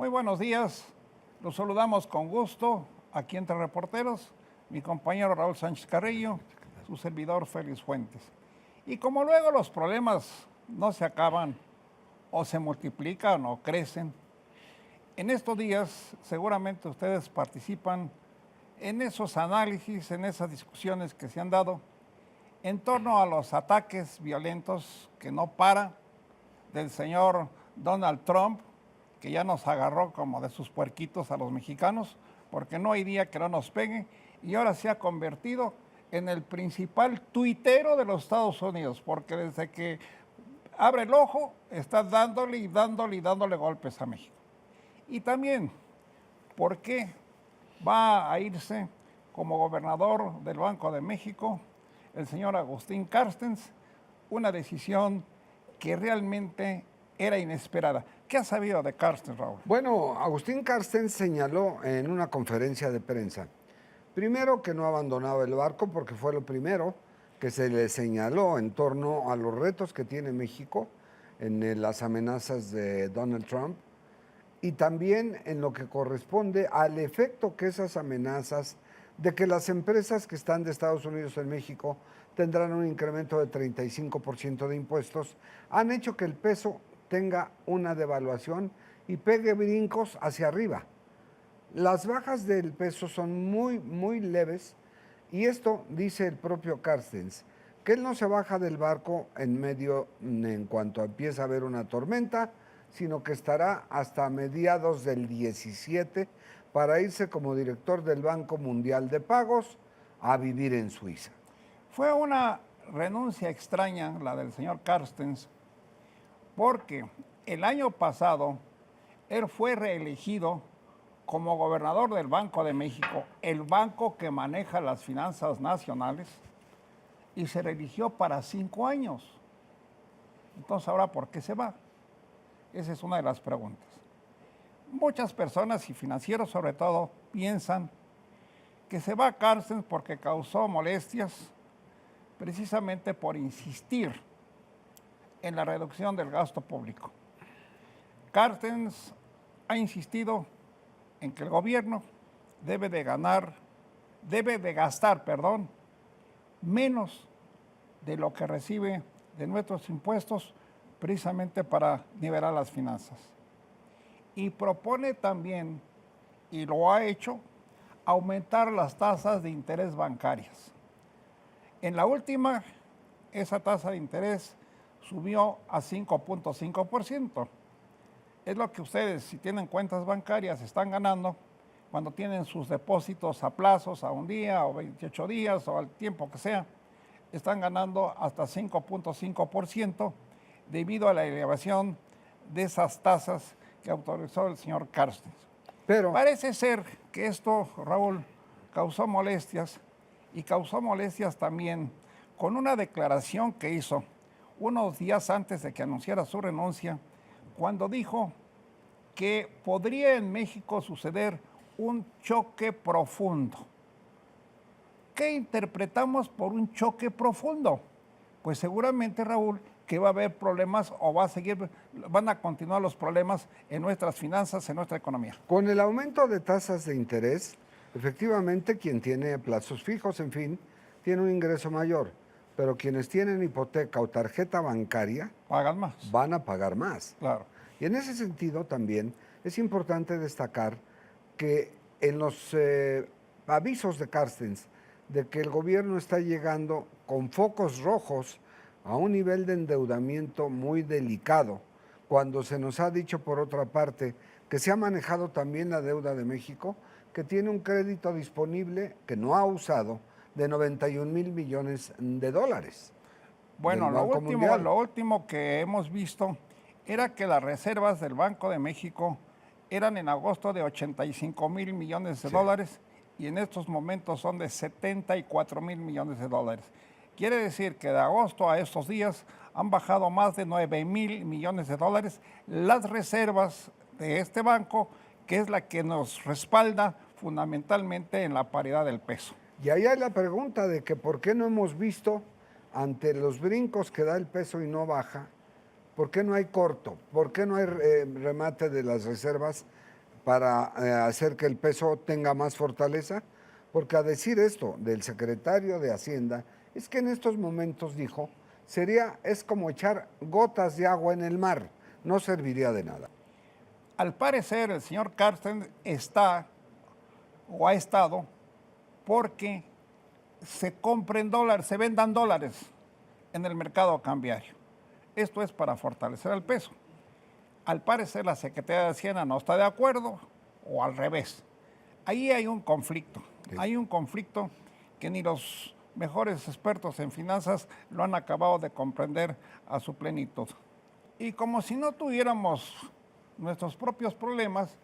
Muy buenos días, los saludamos con gusto aquí entre reporteros, mi compañero Raúl Sánchez Carrillo, su servidor Félix Fuentes. Y como luego los problemas no se acaban, o se multiplican o crecen, en estos días seguramente ustedes participan en esos análisis, en esas discusiones que se han dado en torno a los ataques violentos que no para del señor Donald Trump, que ya nos agarró como de sus puerquitos a los mexicanos, porque no hay día que no nos pegue, y ahora se ha convertido en el principal tuitero de los Estados Unidos, porque desde que abre el ojo está dándole y dándole y dándole golpes a México. Y también, ¿por qué va a irse como gobernador del Banco de México el señor Agustín Carstens? Una decisión que realmente era inesperada. ¿Qué has sabido de Carstens, Raúl? Bueno, Agustín Carstens señaló en una conferencia de prensa, primero que no ha abandonado el barco porque fue lo primero que se le señaló en torno a los retos que tiene México en las amenazas de Donald Trump y también en lo que corresponde al efecto que esas amenazas de que las empresas que están de Estados Unidos en México tendrán un incremento de 35% de impuestos, han hecho que el peso tenga una devaluación y pegue brincos hacia arriba. Las bajas del peso son muy leves y esto dice el propio Carstens, que él no se baja del barco en cuanto empieza a haber una tormenta, sino que estará hasta mediados del 17 para irse como director del Banco Mundial de Pagos a vivir en Suiza. Fue una renuncia extraña la del señor Carstens, porque el año pasado él fue reelegido como gobernador del Banco de México, el banco que maneja las finanzas nacionales, y se reeligió para 5 años. Entonces, ¿ahora por qué se va? Esa es una de las preguntas. Muchas personas y financieros sobre todo piensan que se va a Carstens porque causó molestias precisamente por insistir en la reducción del gasto público. Carstens ha insistido en que el gobierno debe de gastar, menos de lo que recibe de nuestros impuestos precisamente para nivelar las finanzas. Y propone también, y lo ha hecho, aumentar las tasas de interés bancarias. En la última, esa tasa de interés subió a 5.5%. Es lo que ustedes, si tienen cuentas bancarias, están ganando cuando tienen sus depósitos a plazos, a un día o 28 días o al tiempo que sea, están ganando hasta 5.5% debido a la elevación de esas tasas que autorizó el señor Carstens. Pero parece ser que esto, Raúl, causó molestias y causó molestias también con una declaración que hizo unos días antes de que anunciara su renuncia, cuando dijo que podría en México suceder un choque profundo. ¿Qué interpretamos por un choque profundo? Pues seguramente, Raúl, que va a haber problemas o van a continuar los problemas en nuestras finanzas, en nuestra economía. con el aumento de tasas de interés, efectivamente quien tiene plazos fijos, en fin, tiene un ingreso mayor, pero quienes tienen hipoteca o tarjeta bancaria pagan más. Van a pagar más. Claro. Y en ese sentido también es importante destacar que en los avisos de Carstens de que el gobierno está llegando con focos rojos a un nivel de endeudamiento muy delicado, cuando se nos ha dicho por otra parte que se ha manejado también la deuda de México, que tiene un crédito disponible que no ha usado de 91,000 millones de dólares. Bueno, lo último que hemos visto era que las reservas del Banco de México eran en agosto de 85,000 millones de dólares y en estos momentos son de 74,000 millones de dólares. Quiere decir que de agosto a estos días han bajado más de 9,000 millones de dólares las reservas de este banco, que es la que nos respalda fundamentalmente en la paridad del peso. Y ahí hay la pregunta de que por qué no hemos visto, ante los brincos que da el peso y no baja, ¿por qué no hay corto? ¿Por qué no hay remate de las reservas para hacer que el peso tenga más fortaleza? Porque a decir esto del secretario de Hacienda, es que en estos momentos dijo, es como echar gotas de agua en el mar, no serviría de nada. Al parecer, el señor Carsten está o ha estado porque se compren dólares, se vendan dólares en el mercado cambiario. Esto es para fortalecer el peso. Al parecer, la Secretaría de Hacienda no está de acuerdo o al revés. Ahí hay un conflicto. Sí. Hay un conflicto que ni los mejores expertos en finanzas lo han acabado de comprender a su plenitud. Y como si no tuviéramos nuestros propios problemas,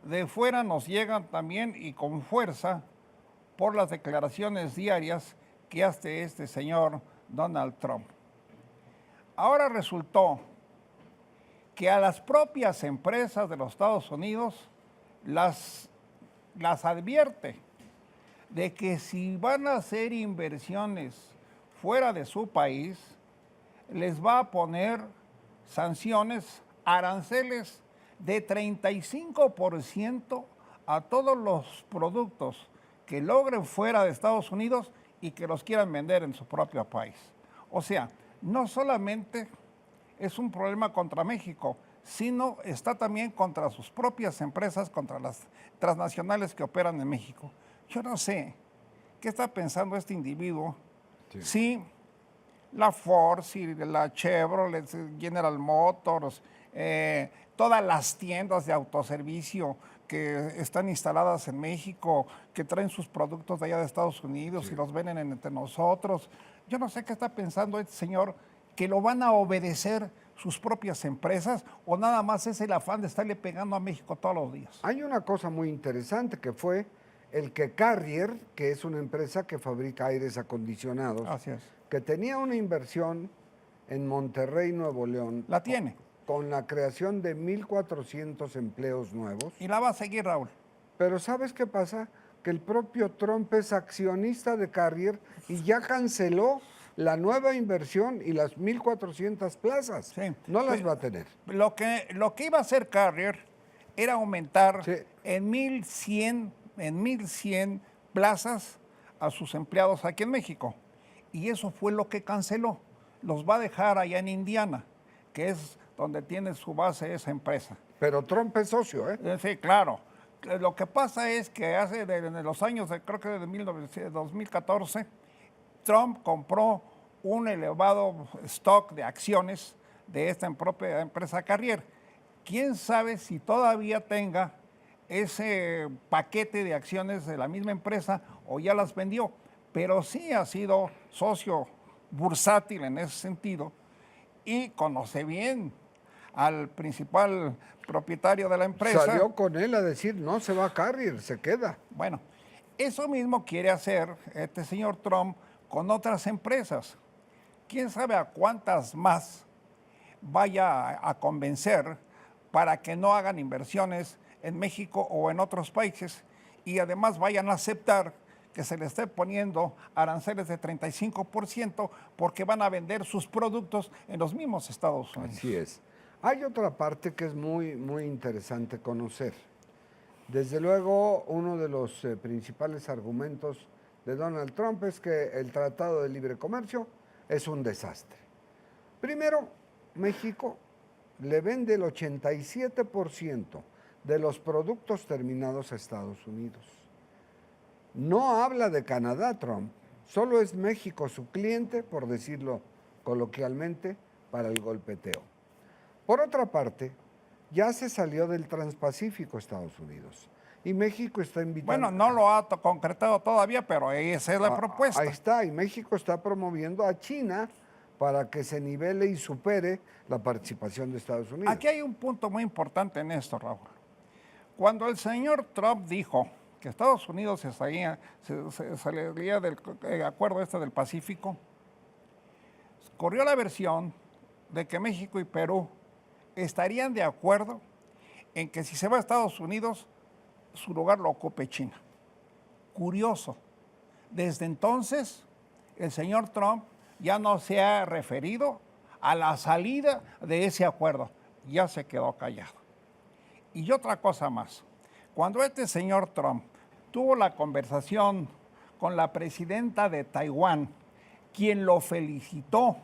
de fuera nos llegan también y con fuerza por las declaraciones diarias que hace este señor Donald Trump. Ahora resultó que a las propias empresas de los Estados Unidos las advierte de que si van a hacer inversiones fuera de su país, les va a poner sanciones, aranceles de 35% a todos los productos que logren fuera de Estados Unidos y que los quieran vender en su propio país. O sea, no solamente es un problema contra México, sino está también contra sus propias empresas, contra las transnacionales que operan en México. Yo no sé qué está pensando este individuo, sí. Si la Ford, si la Chevrolet, General Motors, todas las tiendas de autoservicio que están instaladas en México, que traen sus productos de allá de Estados Unidos, sí, y los venden entre nosotros. Yo no sé qué está pensando este señor, que lo van a obedecer sus propias empresas o nada más es el afán de estarle pegando a México todos los días. Hay una cosa muy interesante que fue el que Carrier, que es una empresa que fabrica aires acondicionados, así es, que tenía una inversión en Monterrey, Nuevo León. La tiene. Con la creación de 1,400 empleos nuevos. Y la va a seguir, Raúl. Pero ¿sabes qué pasa? Que el propio Trump es accionista de Carrier y ya canceló la nueva inversión y las 1,400 plazas. Sí. No las va a tener. Lo que iba a hacer Carrier era aumentar, sí, en 1,100 plazas a sus empleados aquí en México. Y eso fue lo que canceló. Los va a dejar allá en Indiana, que es donde tiene su base esa empresa. Pero Trump es socio, ¿eh? Sí, claro. Lo que pasa es que en los años, creo que de 2014, Trump compró un elevado stock de acciones de esta propia empresa Carrier. ¿Quién sabe si todavía tenga ese paquete de acciones de la misma empresa o ya las vendió? Pero sí ha sido socio bursátil en ese sentido y conoce bien al principal propietario de la empresa. Salió con él a decir, no se va a Carrier, se queda. Bueno, eso mismo quiere hacer este señor Trump con otras empresas. ¿Quién sabe a cuántas más vaya a convencer para que no hagan inversiones en México o en otros países y además vayan a aceptar que se le esté poniendo aranceles de 35% porque van a vender sus productos en los mismos Estados Unidos? Así es. Hay otra parte que es muy, muy interesante conocer. Desde luego, uno de los principales argumentos de Donald Trump es que el Tratado de Libre Comercio es un desastre. Primero, México le vende el 87% de los productos terminados a Estados Unidos. No habla de Canadá, Trump. Solo es México su cliente, por decirlo coloquialmente, para el golpeteo. Por otra parte, ya se salió del Transpacífico Estados Unidos y México está invitando... Bueno, no lo ha concretado todavía, pero esa es la propuesta. Ahí está, y México está promoviendo a China para que se nivele y supere la participación de Estados Unidos. Aquí hay un punto muy importante en esto, Raúl. Cuando el señor Trump dijo que Estados Unidos se saliría del acuerdo del Pacífico, corrió la versión de que México y Perú estarían de acuerdo en que si se va a Estados Unidos, su lugar lo ocupe China. Curioso. Desde entonces, el señor Trump ya no se ha referido a la salida de ese acuerdo. Ya se quedó callado. Y otra cosa más, cuando este señor Trump tuvo la conversación con la presidenta de Taiwán, quien lo felicitó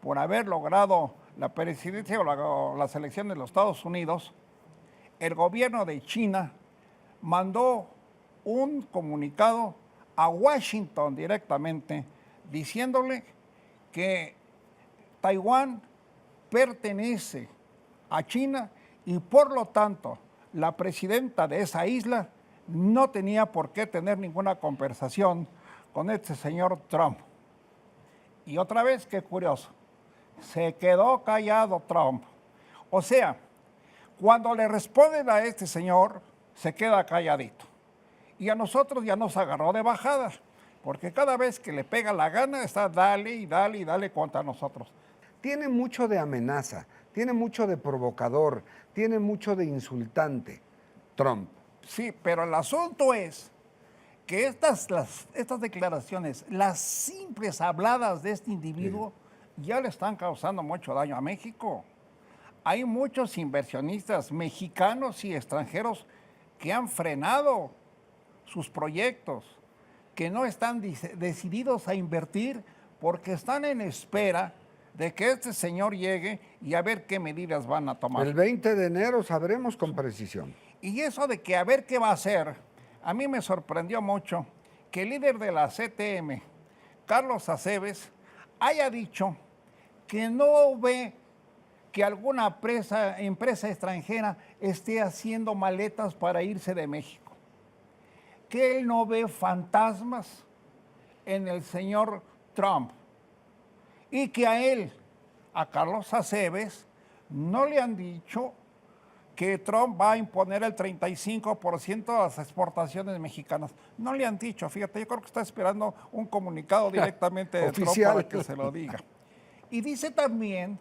por haber logrado la presidencia o las elecciones de los Estados Unidos, el gobierno de China mandó un comunicado a Washington directamente diciéndole que Taiwán pertenece a China y por lo tanto la presidenta de esa isla no tenía por qué tener ninguna conversación con este señor Trump. Y otra vez, qué curioso, se quedó callado Trump. O sea, cuando le responden a este señor, se queda calladito. Y a nosotros ya nos agarró de bajada, porque cada vez que le pega la gana está dale y dale y dale contra nosotros. Tiene mucho de amenaza, tiene mucho de provocador, tiene mucho de insultante, Trump. Sí, pero el asunto es que estas declaraciones, las simples habladas de este individuo, ya le están causando mucho daño a México. Hay muchos inversionistas mexicanos y extranjeros que han frenado sus proyectos, que no están decididos a invertir porque están en espera de que este señor llegue y a ver qué medidas van a tomar. El 20 de enero sabremos con precisión. Y eso de que a ver qué va a hacer, a mí me sorprendió mucho que el líder de la CTM, Carlos Aceves, haya dicho que no ve que alguna empresa extranjera esté haciendo maletas para irse de México, que él no ve fantasmas en el señor Trump y que a él, a Carlos Aceves, no le han dicho que Trump va a imponer el 35% de las exportaciones mexicanas. No le han dicho, fíjate, yo creo que está esperando un comunicado directamente de Trump para que se lo diga. Y dice también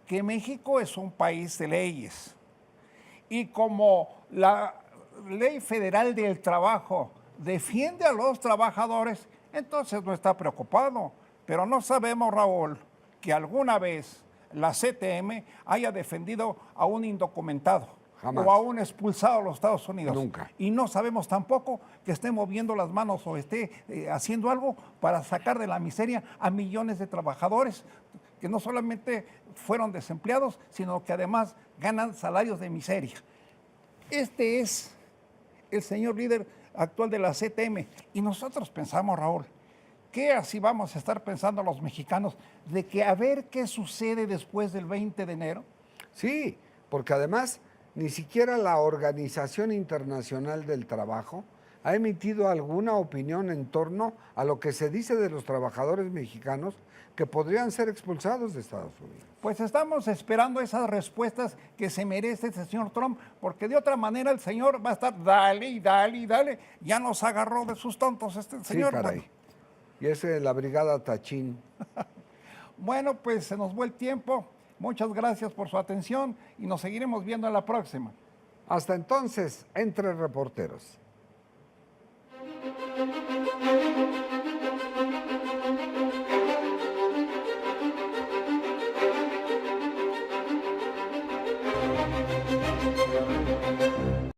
que México es un país de leyes. Y como la Ley Federal del Trabajo defiende a los trabajadores, entonces no está preocupado. Pero no sabemos, Raúl, que alguna vez la CTM haya defendido a un indocumentado. Jamás. O a un expulsado de los Estados Unidos. Nunca. Y no sabemos tampoco que esté moviendo las manos o esté haciendo algo para sacar de la miseria a millones de trabajadores que no solamente fueron desempleados, sino que además ganan salarios de miseria. Este es el señor líder actual de la CTM. Y nosotros pensamos, Raúl, que así vamos a estar pensando los mexicanos, de que a ver qué sucede después del 20 de enero. Sí, porque además ni siquiera la Organización Internacional del Trabajo ha emitido alguna opinión en torno a lo que se dice de los trabajadores mexicanos que podrían ser expulsados de Estados Unidos. Pues estamos esperando esas respuestas que se merece este señor Trump, porque de otra manera el señor va a estar dale y dale y dale. Ya nos agarró de sus tontos este señor. Sí, caray. Y es la brigada Tachín. Bueno, pues se nos fue el tiempo. Muchas gracias por su atención y nos seguiremos viendo en la próxima. Hasta entonces, entre reporteros.